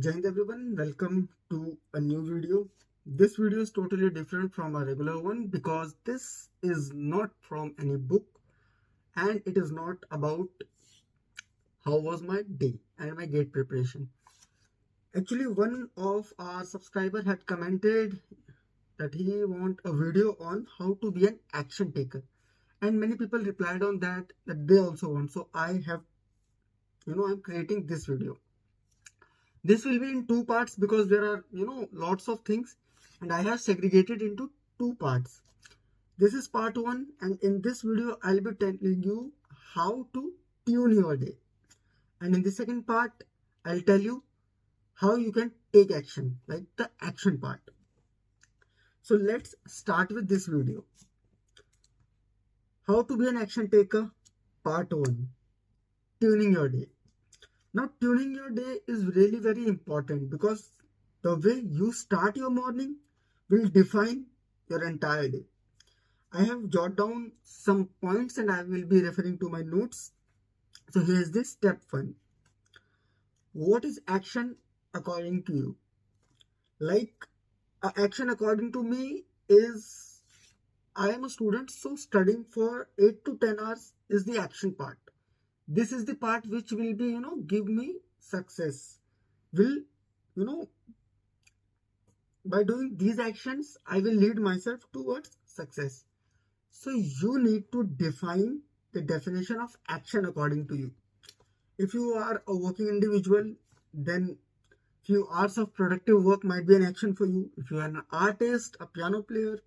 Hind everyone, welcome to a new video. This video is totally different from a regular one because this is not from any book and it is not about how was my day and my gate preparation. Actually, one of our subscriber had commented that he want a video on how to be an action taker, and many people replied on that they also want. So I have, I'm creating this video. This will be in two parts because there are, lots of things, and I have segregated into two parts. This is part one, and in this video, I'll be telling you how to tune your day. And in the second part, I'll tell you how you can take action, like the action part. So let's start with this video. How to be an action taker, part one, tuning your day. Now, tuning your day is really very important because the way you start your morning will define your entire day. I have jotted down some points and I will be referring to my notes. So here's this step one. What is action according to you? Like, action according to me is I am a student, so studying for 8 to 10 hours is the action part. This is the part which will be, give me success. Will, you know, by doing these actions, I will lead myself towards success. So you need to define the definition of action according to you. If you are a working individual, then few hours of productive work might be an action for you. If you are an artist, a piano player,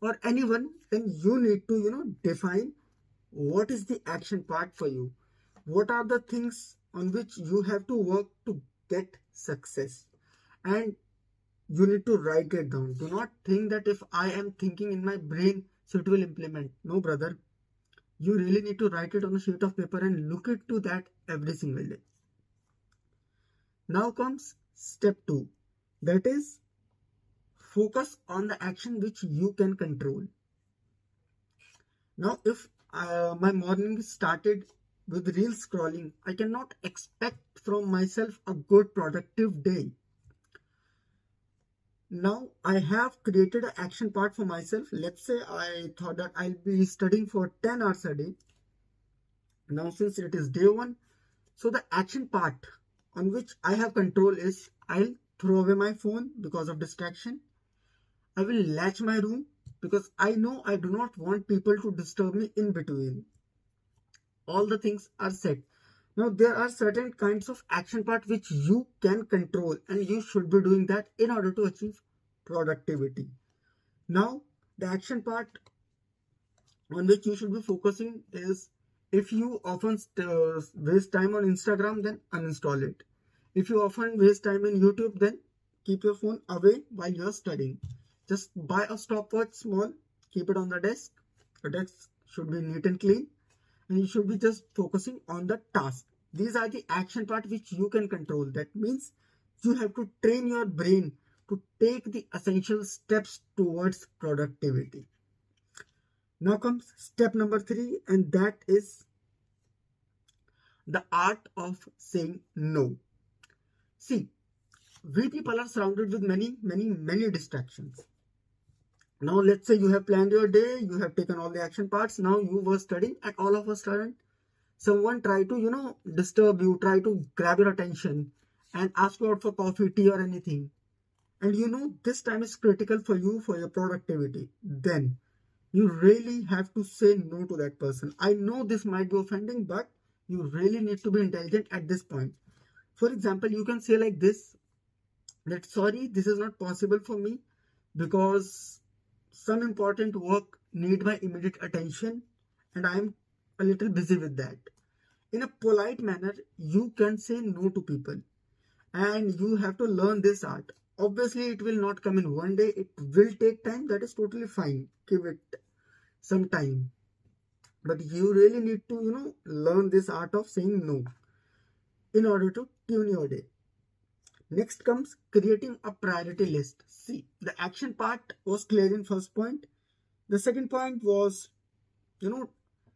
or anyone, then you need to, define what is the action part for you. What are the things on which you have to work to get success? And you need to write it down. Do not think that if I am thinking in my brain, so it will implement. No, brother. You really need to write it on a sheet of paper and look into that every single day. Now comes step two. That is, focus on the action which you can control. Now, if my morning started with reel scrolling, I cannot expect from myself a good productive day. Now I have created an action part for myself. Let's say I thought that I'll be studying for 10 hours a day. Now since it is day one, so the action part on which I have control is I'll throw away my phone because of distraction. I will latch my room because I know I do not want people to disturb me in between. All the things are set. Now there are certain kinds of action part which you can control and you should be doing that in order to achieve productivity. Now the action part on which you should be focusing is, if you often waste time on Instagram, then uninstall it. If you often waste time in YouTube, then keep your phone away while you are studying. Just buy a stopwatch small, keep it on the desk. The desk should be neat and clean, and you should be just focusing on the task. These are the action part which you can control. That means you have to train your brain to take the essential steps towards productivity. Now comes step number three, and that is the art of saying no. See, we people are surrounded with many distractions. Now let's say you have planned your day, you have taken all the action parts, now you were studying, and all of a sudden someone try to, disturb you, try to grab your attention and ask you out for coffee, tea or anything. And this time is critical for you, for your productivity. Then you really have to say no to that person. I know this might be offending, but you really need to be intelligent at this point. For example, you can say like this, that sorry, this is not possible for me because some important work need my immediate attention and I am a little busy with that. In a polite manner, you can say no to people, and you have to learn this art. Obviously, it will not come in one day. It will take time. That is totally fine. Give it some time. But you really need to, learn this art of saying no in order to tune your day. Next comes creating a priority list. See, the action part was clear in first point. The second point was,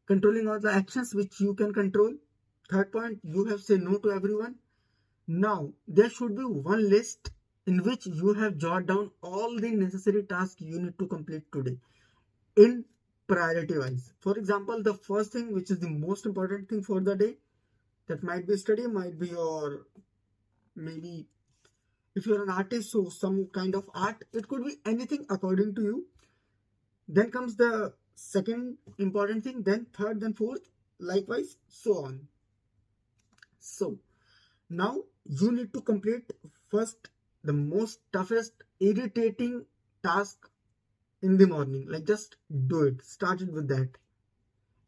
controlling all the actions which you can control. Third point, you have said no to everyone. Now, there should be one list in which you have jotted down all the necessary tasks you need to complete today in priority wise. For example, the first thing, which is the most important thing for the day, that might be study, might be your, maybe if you're an artist, so some kind of art, it could be anything according to you. Then comes the second important thing, then third, then fourth, likewise, so on. So now you need to complete first the most toughest, irritating task in the morning. Like just do it. Start it with that.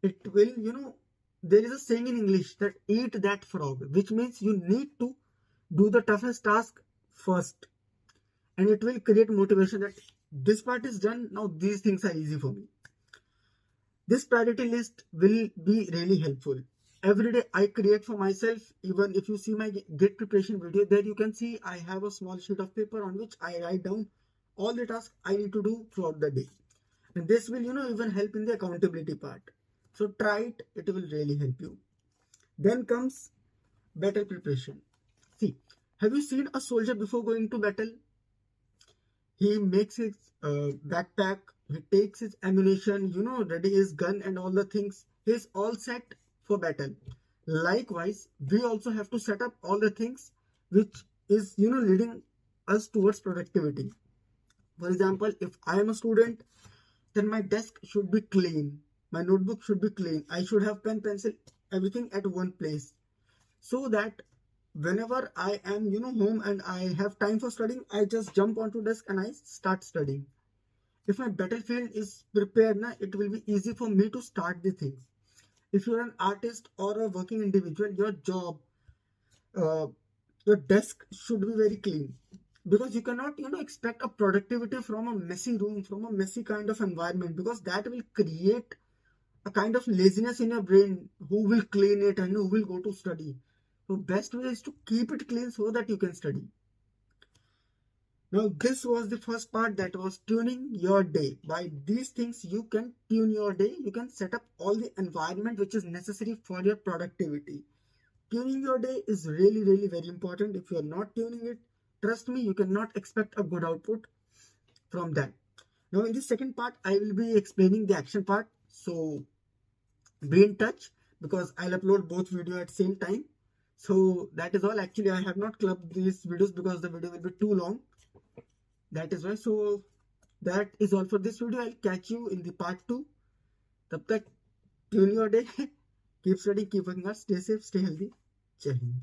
It will, there is a saying in English that eat that frog, which means you need to do the toughest task first. And it will create motivation that this part is done. Now these things are easy for me. This priority list will be really helpful. Every day I create for myself. Even if you see my get preparation video, there you can see I have a small sheet of paper on which I write down all the tasks I need to do throughout the day. And this will, even help in the accountability part. So try it. It will really help you. Then comes battle preparation. See, have you seen a soldier before going to battle? He makes his backpack, he takes his ammunition, ready his gun and all the things. He's all set for battle. Likewise, we also have to set up all the things which is, leading us towards productivity. For example, if I am a student, then my desk should be clean. My notebook should be clean. I should have pen, pencil, everything at one place, so that whenever I am, home and I have time for studying, I just jump onto desk and I start studying. If my battlefield is prepared, it will be easy for me to start the things. If you're an artist or a working individual, your job, uh, your desk should be very clean, because you cannot, expect a productivity from a messy room, from a messy kind of environment, because that will create a kind of laziness in your brain. Who will clean it and who will go to study? So best way is to keep it clean so that you can study. Now this was the first part, that was tuning your day. By these things you can tune your day. You can set up all the environment which is necessary for your productivity. Tuning your day is really, really very important. If you are not tuning it, trust me, you cannot expect a good output from that. Now in the second part, I will be explaining the action part. So be in touch, because I'll upload both video at same time. So that is all. Actually, I have not clubbed these videos because the video will be too long. That is why. So that is all for this video. I'll catch you in the part 2. Tab tak tune your day. Keep studying, keep working hard, stay safe, stay healthy. Jai Hind.